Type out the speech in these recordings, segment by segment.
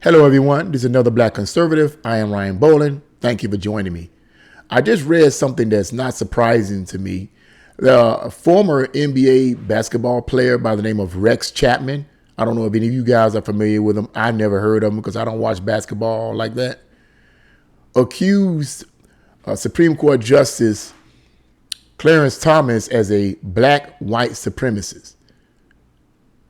Hello, everyone. This is another Black Conservative. I am Ryan Bolin. Thank you for joining me. I just read something that's not surprising to me. The former NBA basketball player by the name of Rex Chapman. I don't know if any of you guys are familiar with him. I never heard of him because I don't watch basketball like that. Accused Supreme Court Justice Clarence Thomas as a black white supremacist.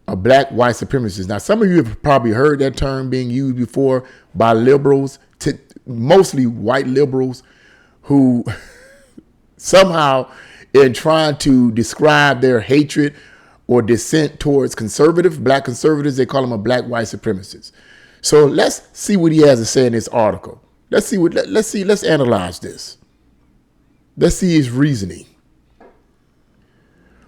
A black white supremacist. Now, some of you have probably heard that term being used before by liberals, mostly white liberals, who somehow, in trying to describe their hatred or dissent towards black conservatives, they call them a black white supremacist. So let's see what he has to say in this article. Let's analyze this. Let's see his reasoning.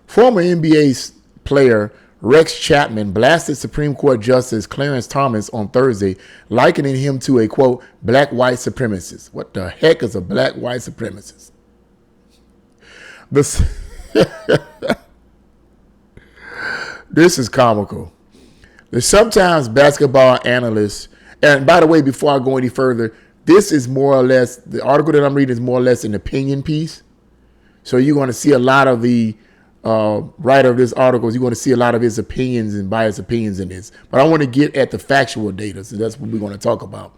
Former NBA player Rex Chapman blasted Supreme Court Justice Clarence Thomas on Thursday, likening him to a, quote, black white supremacist. What the heck is a black white supremacist? This is comical. There's sometimes basketball analysts, and by the way, before I go any further, this is more or less, the article that I'm reading is more or less an opinion piece. So you're going to see a lot of the writer of this article, you're going to see a lot of his opinions and biased opinions in this. But I want to get at the factual data, so that's what we're going to talk about.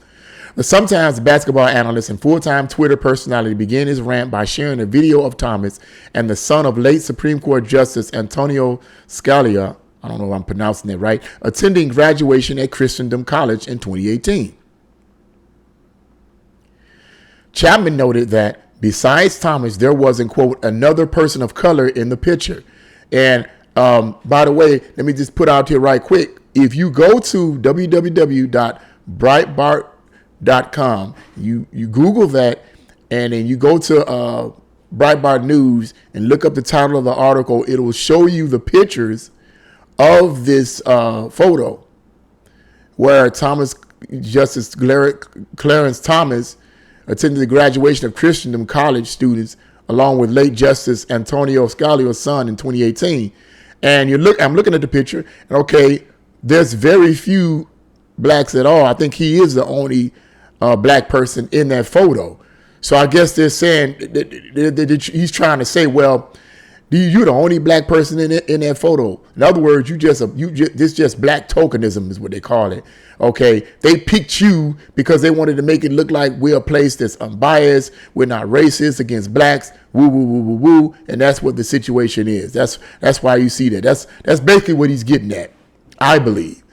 But sometimes basketball analysts and full-time Twitter personality began his rant by sharing a video of Thomas and the son of late Supreme Court Justice Antonio Scalia, I don't know if I'm pronouncing that right, attending graduation at Christendom College in 2018. Chapman noted that besides Thomas, there wasn't, quote, another person of color in the picture. And by the way, let me just put out here right quick. If you go to www.breitbart.com, you Google that, and then you go to Breitbart News and look up the title of the article, it will show you the pictures of this photo where Justice Clarence Thomas attended the graduation of Christendom College students along with late Justice Antonio Scalia's son in 2018. And I'm looking at the picture, and okay, there's very few blacks at all. I think he is the only black person in that photo. So I guess they're saying that he's trying to say, well, you're the only black person in that photo. In other words, this just black tokenism is what they call it. Okay, they picked you because they wanted to make it look like we're a place that's unbiased, we're not racist against blacks, woo woo woo woo woo, and that's what the situation is. That's why you see that. That's basically what he's getting at, I believe.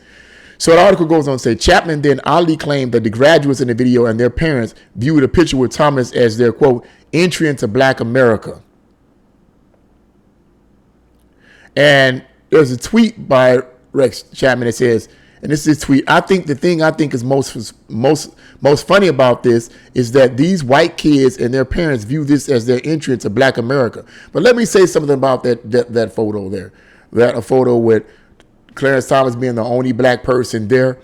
So the article goes on to say, Chapman then oddly claimed that the graduates in the video and their parents viewed a picture with Thomas as their, quote, entry into black America. And there's a tweet by Rex Chapman that says, and this is a tweet, I think the thing I think is most funny about this is that these white kids and their parents view this as their entry into black America. But let me say something about that photo there. That a photo with Clarence Thomas being the only black person there.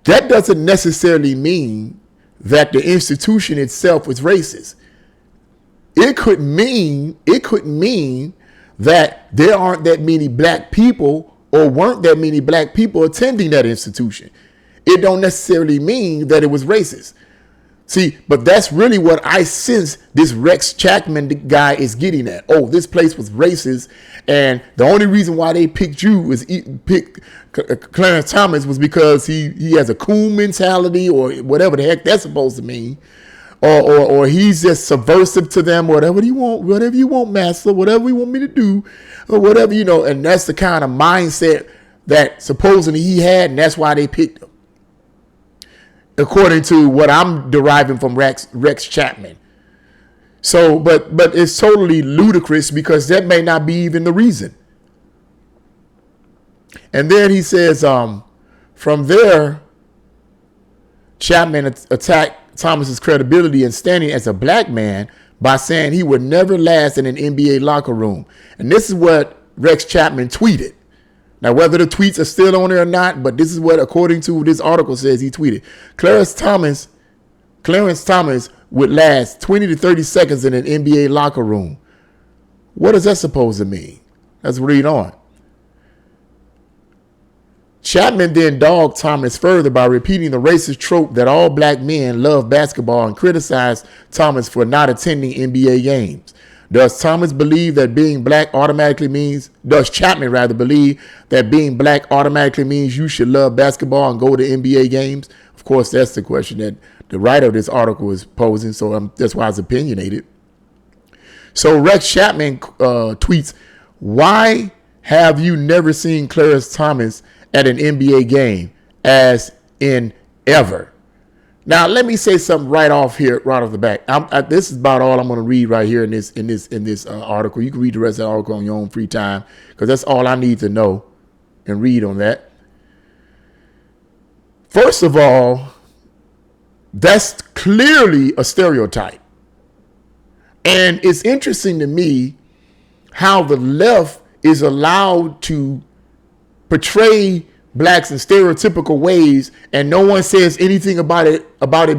That doesn't necessarily mean that the institution itself was racist. It could mean that there aren't that many black people or weren't that many black people attending that institution. It don't necessarily mean that it was racist. See, but that's really what I sense this Rex Chapman guy is getting at. Oh, this place was racist, and the only reason why they picked Clarence Thomas was because he has a coon mentality or whatever the heck that's supposed to mean. Or he's just subversive to them, whatever you want, master, whatever you want me to do, or whatever, and that's the kind of mindset that supposedly he had, and that's why they picked him. According to what I'm deriving from Rex Chapman. So, but it's totally ludicrous because that may not be even the reason. And then he says, from there, Chapman attacked Thomas's credibility and standing as a black man by saying he would never last in an NBA locker room. And this is what Rex Chapman tweeted. Now, whether the tweets are still on there or not, but this is what, according to this article, says he tweeted. Clarence Thomas would last 20 to 30 seconds in an NBA locker room. What is that supposed to mean? Let's read on. Chapman then dogged Thomas further by repeating the racist trope that all black men love basketball and criticized Thomas for not attending NBA games. Does Chapman believe that being black automatically means you should love basketball and go to NBA games? Of course, that's the question that the writer of this article is posing, so that's why it's opinionated. So Rex Chapman tweets, "Why have you never seen Clarence Thomas at an NBA game, as in ever?" Now, let me say something right off the bat. This is about all I'm going to read right here in this article. You can read the rest of the article on your own free time, because that's all I need to know and read on that. First of all, that's clearly a stereotype. And it's interesting to me how the left is allowed to portray blacks in stereotypical ways, and no one says anything about it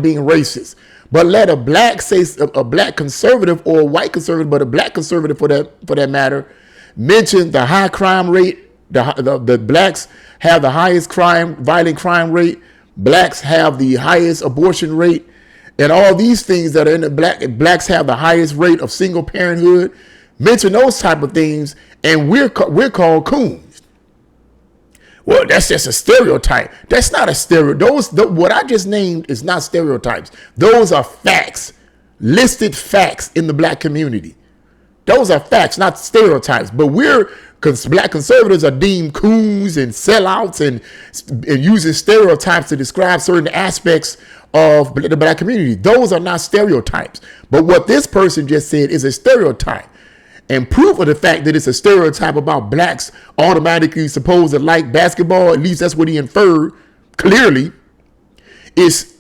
being racist. But let a black conservative, or a white conservative, but a black conservative for that matter, mention the high crime rate. The blacks have the highest violent crime rate. Blacks have the highest abortion rate, and all these things that are in the blacks have the highest rate of single parenthood. Mention those type of things, and we're called coons. Well, that's just a stereotype. That's not a stereotype. What I just named is not stereotypes. Those are facts, listed facts in the black community. Those are facts, not stereotypes. But black conservatives are deemed coons and sellouts and using stereotypes to describe certain aspects of the black community. Those are not stereotypes. But what this person just said is a stereotype. And proof of the fact that it's a stereotype about blacks automatically supposed to like basketball, at least that's what he inferred clearly, is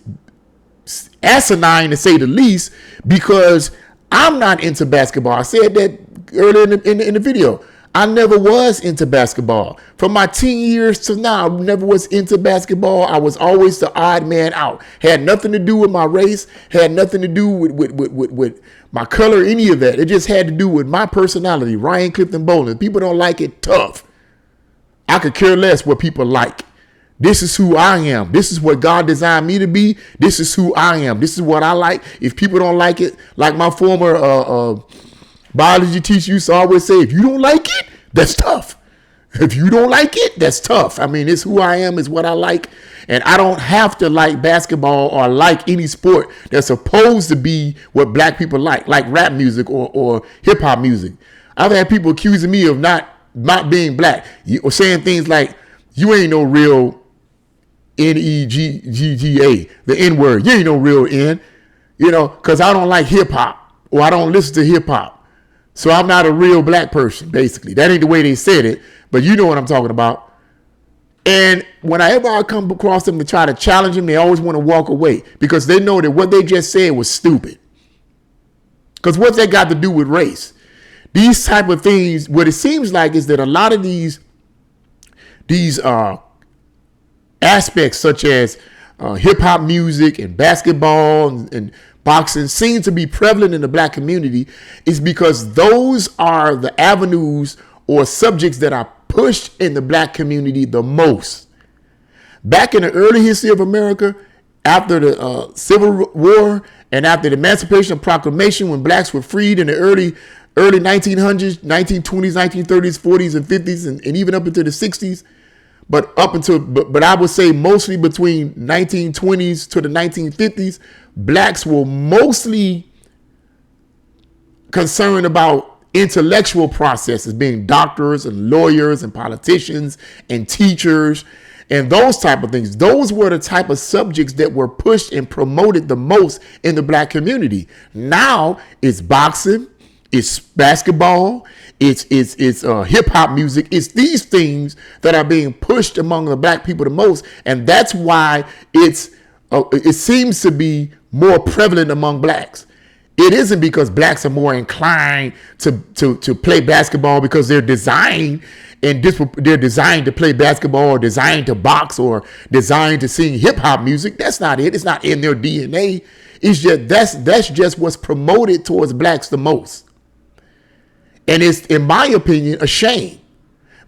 asinine to say the least, because I'm not into basketball. I said that earlier in the video. I never was into basketball. From my teen years to now, I never was into basketball. I was always the odd man out. Had nothing to do with my race, had nothing to do with my color, any of that. It just had to do with my personality. Ryan Clifton Bowling. People don't like it, tough. I could care less what people like. This is who I am. This is what God designed me to be. This is who I am. This is what I like. If people don't like it, like my former biology teacher used to always say, if you don't like it, that's tough. If you don't like it, that's tough. I mean, it's who I am, is what I like. And I don't have to like basketball or like any sport that's supposed to be what black people like rap music or hip hop music. I've had people accusing me of not being black, or saying things like, you ain't no real Negga, the N word. You ain't no real N, because I don't like hip hop, or I don't listen to hip hop. So I'm not a real black person, basically. That ain't the way they said it, but you know what I'm talking about. And whenever I come across them to try to challenge them, they always want to walk away, because they know that what they just said was stupid. Because what's that got to do with race? These type of things, what it seems like is that a lot of these aspects, such as hip hop music and basketball and boxing, seem to be prevalent in the black community, is because those are the avenues or subjects that are pushed in the black community the most. Back in the early history of America, after the Civil War and after the Emancipation Proclamation, when blacks were freed in the early 1900s, 1920s, 1930s, 40s, and 50s, and even up into the 60s, but I would say mostly between 1920s to the 1950s, blacks were mostly concerned about intellectual processes, being doctors and lawyers and politicians and teachers and those type of things. Those were the type of subjects that were pushed and promoted the most in the black community. Now it's boxing, it's basketball, it's hip hop music. It's these things that are being pushed among the black people the most, and that's why it seems to be more prevalent among blacks. It isn't because blacks are more inclined to play basketball because they're designed to play basketball, or designed to box, or designed to sing hip hop music. That's not it. It's not in their DNA. It's just that's just what's promoted towards blacks the most. And it's, in my opinion, a shame,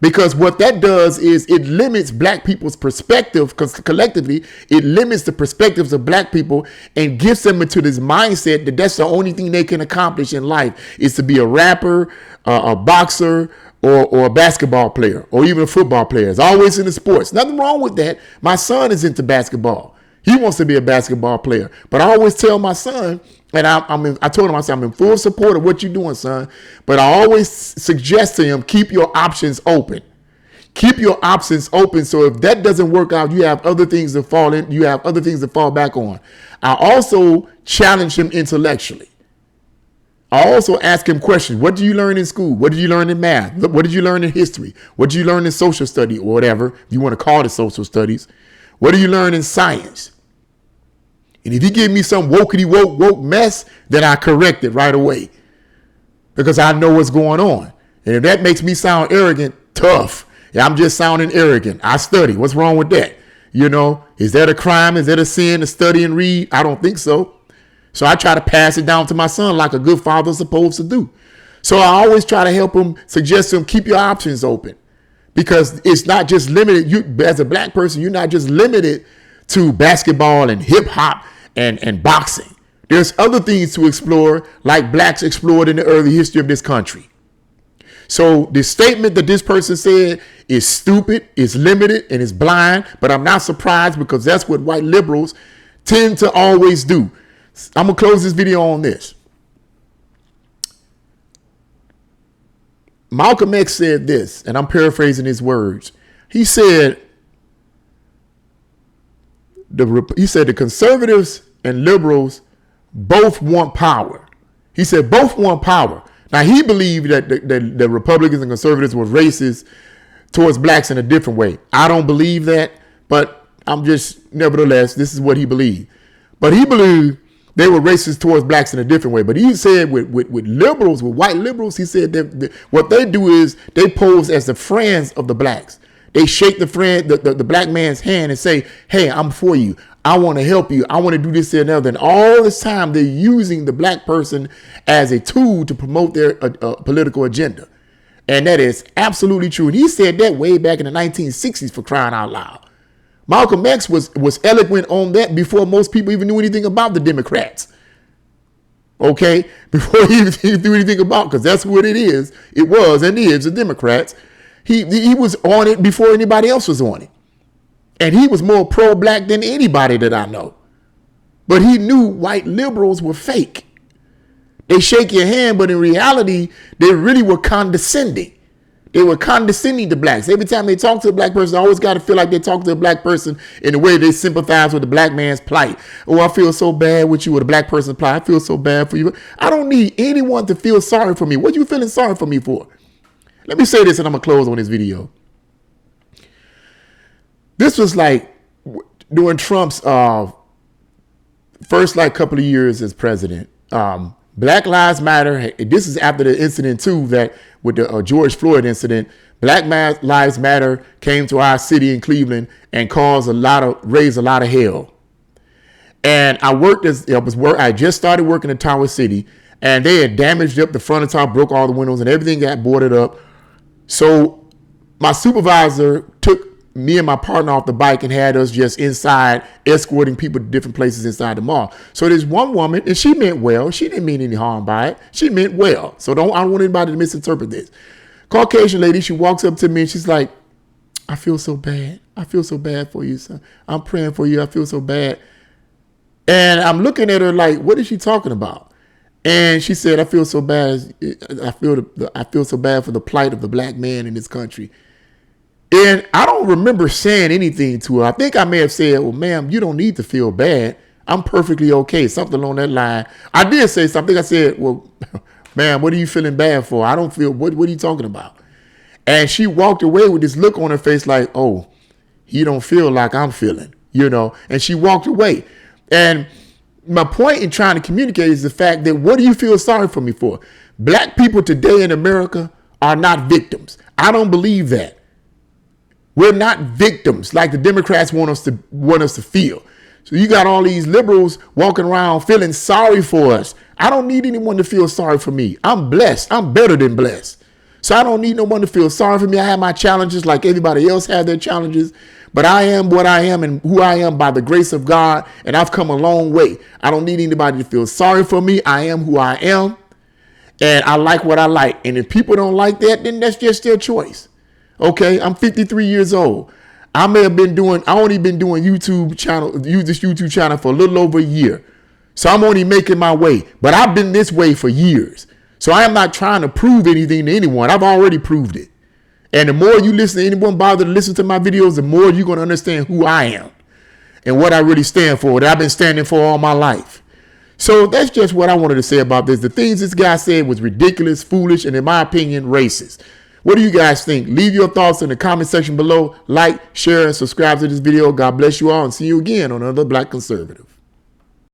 Because what that does is it limits black people's perspective, because collectively it limits the perspectives of black people and gets them into this mindset that that's the only thing they can accomplish in life is to be a rapper, a boxer, or a basketball player, or even a football player. It's always in the sports. Nothing wrong with that. My son is into basketball. He wants to be a basketball player. But I always tell my son, and I told him, I said, I'm in full support of what you're doing, son. But I always suggest to him, keep your options open. Keep your options open. So if that doesn't work out, you have other things to fall in. You have other things to fall back on. I also challenge him intellectually. I also ask him questions. What did you learn in school? What did you learn in math? What did you learn in history? What did you learn in social study or whatever if you want to call it social studies? What do you learn in science? And if you give me some woke mess, then I correct it right away because I know what's going on. And if that makes me sound arrogant, tough. Yeah, I'm just sounding arrogant. I study. What's wrong with that? You know, is that a crime? Is that a sin to study and read? I don't think so. So I try to pass it down to my son like a good father's supposed to do. So I always try to help him, suggest to him, keep your options open. Because it's not just limited. You, as a black person, you're not just limited to basketball and hip hop and boxing. There's other things to explore, like blacks explored in the early history of this country. So the statement that this person said is stupid, is limited, and is blind. But I'm not surprised because that's what white liberals tend to always do. I'm going to close this video on this. Malcolm X said this, and I'm paraphrasing his words. He said, the conservatives and liberals both want power. He said both want power. Now, he believed that the Republicans and conservatives were racist towards blacks in a different way. I don't believe that, but I'm just, nevertheless, this is what he believed. But he believed they were racist towards blacks in a different way. But he said with liberals, with white liberals, he said that what they do is they pose as the friends of the blacks. They shake the black man's hand and say, hey, I'm for you. I want to help you. I want to do this and that. And all this time they're using the black person as a tool to promote their political agenda. And that is absolutely true. And he said that way back in the 1960s, for crying out loud. Malcolm X was eloquent on that before most people even knew anything about the Democrats. Okay? Before he even knew anything about, because that's what it is. It was and is the Democrats. He was on it before anybody else was on it. And he was more pro-black than anybody that I know. But he knew white liberals were fake. They shake your hand, but in reality, they really were condescending. They were condescending to blacks. Every time they talk to a black person, I always got to feel like they talk to a black person in a way they sympathize with the black man's plight. Oh, I feel so bad with you with a black person's plight. I feel so bad for you. I don't need anyone to feel sorry for me. What are you feeling sorry for me for? Let me say this and I'm going to close on this video. This was like during Trump's first couple of years as president. Black Lives Matter. This is after the incident too, that with the George Floyd incident. Black Lives Matter came to our city in Cleveland and raised a lot of hell. And I just started working in Tower City, and they had damaged up the front and top, broke all the windows, and everything got boarded up. So my supervisor took me and my partner off the bike and had us just inside escorting people to different places inside the mall. So there's one woman, and she meant well. She didn't mean any harm by it. She meant well. So I don't want anybody to misinterpret this. Caucasian lady, she walks up to me and she's like, I feel so bad. I feel so bad for you, son. I'm praying for you. I feel so bad. And I'm looking at her like, what is she talking about? And she said, I feel so bad. I feel so bad for the plight of the black man in this country. And I don't remember saying anything to her. I think I may have said, well, ma'am, you don't need to feel bad. I'm perfectly okay. Something along that line. I did say something. I said, well, ma'am, what are you feeling bad for? I don't feel, what are you talking about? And she walked away with this look on her face like, oh, he don't feel like I'm feeling, and she walked away. And my point in trying to communicate is the fact that what do you feel sorry for me for? Black people today in America are not victims. I don't believe that. We're not victims like the Democrats want us to feel. So you got all these liberals walking around feeling sorry for us. I don't need anyone to feel sorry for me. I'm blessed. I'm better than blessed. So I don't need no one to feel sorry for me. I have my challenges like everybody else has their challenges. But I am what I am and who I am by the grace of God. And I've come a long way. I don't need anybody to feel sorry for me. I am who I am. And I like what I like. And if people don't like that, then that's just their choice. Okay, I'm 53 years old. I only been doing this YouTube channel for a little over a year. So I'm only making my way. But I've been this way for years. So I am not trying to prove anything to anyone. I've already proved it. And the more you listen to anyone bother to listen to my videos, the more you're going to understand who I am and what I really stand for, that I've been standing for all my life. So that's just what I wanted to say about this. The things this guy said was ridiculous, foolish, and in my opinion, racist. What do you guys think? Leave your thoughts in the comment section below. Like, share, and subscribe to this video. God bless you all and see you again on another Black Conservative.